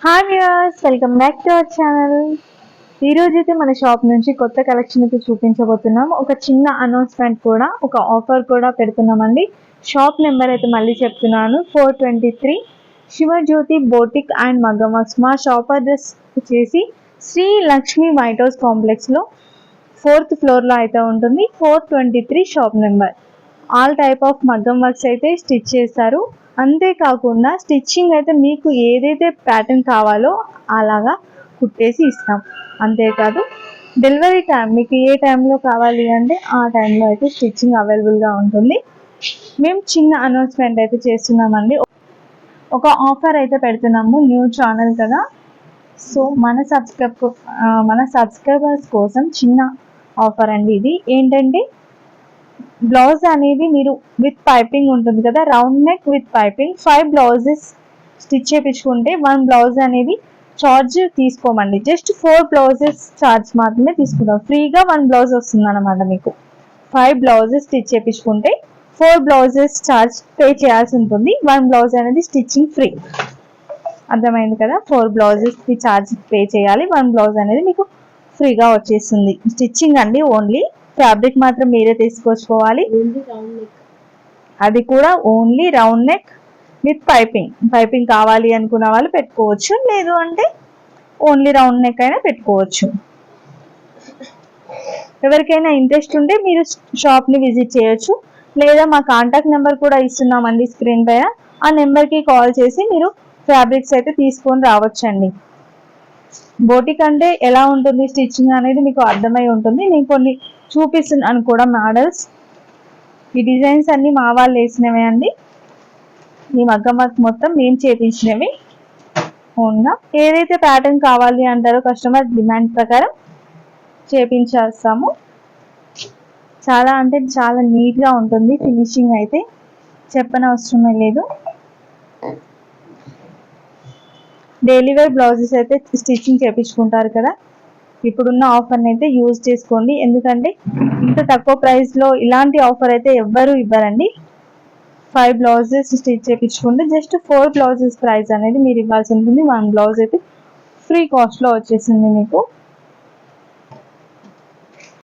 Hi viewers, welcome back to our channel. ఈ రోజు అయితే మన షాప్ నుంచి కొత్త కలెక్షన్ అయితే చూపించబోతున్నాం. ఒక చిన్న అనౌన్స్మెంట్ కూడా, ఒక ఆఫర్ కూడా పెడుతున్నామండి. షాప్ నెంబర్ అయితే మళ్ళీ చెప్తున్నాను, 423 శివజ్యోతి బోటిక్ అండ్ మగ్గం వర్క్స్. మా షాప్ అడ్రస్ వచ్చేసి శ్రీ లక్ష్మి వైట్ హౌస్ కాంప్లెక్స్లో 4th ఫ్లోర్లో అయితే ఉంటుంది. 423 shop number. All type of మగ్గం వర్క్స్ అయితే స్టిచ్ చేస్తారు. అంతేకాకుండా స్టిచ్చింగ్ అయితే మీకు ఏదైతే ప్యాటర్న్ కావాలో అలాగా కుట్టేసి ఇస్తాం. అంతేకాదు డెలివరీ టైం మీకు ఏ టైంలో కావాలి అంటే ఆ టైంలో అయితే స్టిచ్చింగ్ అవైలబుల్గా ఉంటుంది. మేము చిన్న అనౌన్స్మెంట్ అయితే చేస్తున్నామండి. ఒక ఆఫర్ అయితే పెడుతున్నాము, న్యూ ఛానల్ కదా, సో మన సబ్స్క్రైబర్స్ కోసం చిన్న ఆఫర్ అండి. ఇది ఏంటంటే బ్లౌజ్ అనేది మీరు విత్ పైపింగ్ ఉంటుంది కదా, round neck with piping 5 blouses stitch చేయించుకుంటే 1 బ్లౌజ్ అనేది చార్జ్ తీసుకోమండి. జస్ట్ 4 బ్లౌజెస్ చార్జ్ మాత్రమే తీసుకుంటాం. ఫ్రీగా 1 బ్లౌజ్ వస్తుంది అనమాట. మీకు 5 బ్లౌజెస్ స్టిచ్ చేయించుకుంటే 4 బ్లౌజెస్ చార్జ్ పే చేయాల్సి ఉంటుంది. 1 బ్లౌజ్ అనేది స్టిచ్చింగ్ ఫ్రీ. అర్థమైంది కదా, 4 బ్లౌజెస్ చార్జ్ పే చేయాలి, 1 బ్లౌజ్ అనేది మీకు ఫ్రీగా వచ్చేస్తుంది. స్టిచ్చింగ్ అండి ఓన్లీ, ఫ్యాబ్రిక్ మాత్రం మీరే తీసుకొచ్చుకోవాలి. అది కూడా only round neck with piping కావాలి అనుకున్న వాళ్ళు పెట్టుకోవచ్చు, లేదు అంటే ఓన్లీ రౌండ్ నెక్ అయినా పెట్టుకోవచ్చు. ఎవరికైనా ఇంట్రెస్ట్ ఉంటే మీరు షాప్ని విజిట్ చేయొచ్చు, లేదా మా కాంటాక్ట్ నెంబర్ కూడా ఇస్తున్నామండి స్క్రీన్ పైన. ఆ నెంబర్కి కాల్ చేసి మీరు ఫ్యాబ్రిక్స్ అయితే తీసుకొని రావచ్చండి. బోటిక్ అంటే ఎలా ఉంటుంది స్టిచ్చింగ్ అనేది మీకు అర్థమై ఉంటుంది. నేను కొన్ని చూపిస్తున్నాను కూడా మోడల్స్. ఈ డిజైన్స్ అన్ని మా వాళ్ళు వేసినవే అండి. ఈ మగ్గం వర్క్ మొత్తం మేము చేపించినవి ఓన్గా. ఏదైతే ప్యాటర్న్ కావాలి అంటారో కస్టమర్ డిమాండ్ ప్రకారం చేపించేస్తాము. చాలా అంటే చాలా నీట్గా ఉంటుంది ఫినిషింగ్ అయితే, చెప్పనవసరమే లేదు. డైలీ వేర్ బ్లౌజెస్ అయితే స్టిచ్చింగ్ చేయించుకుంటారు కదా, ఇప్పుడున్న ఆఫర్ని అయితే యూజ్ చేసుకోండి. ఎందుకంటే ఇంత తక్కువ ప్రైస్లో ఇలాంటి ఆఫర్ అయితే ఎవ్వరూ ఇవ్వరండి. 5 బ్లౌజెస్ స్టిచ్ చేయించుకుంటే జస్ట్ 4 బ్లౌజెస్ ప్రైస్ అనేది మీరు ఇవ్వాల్సి ఉంటుంది. 1 బ్లౌజ్ అయితే ఫ్రీ కాస్ట్లో వచ్చేసింది మీకు.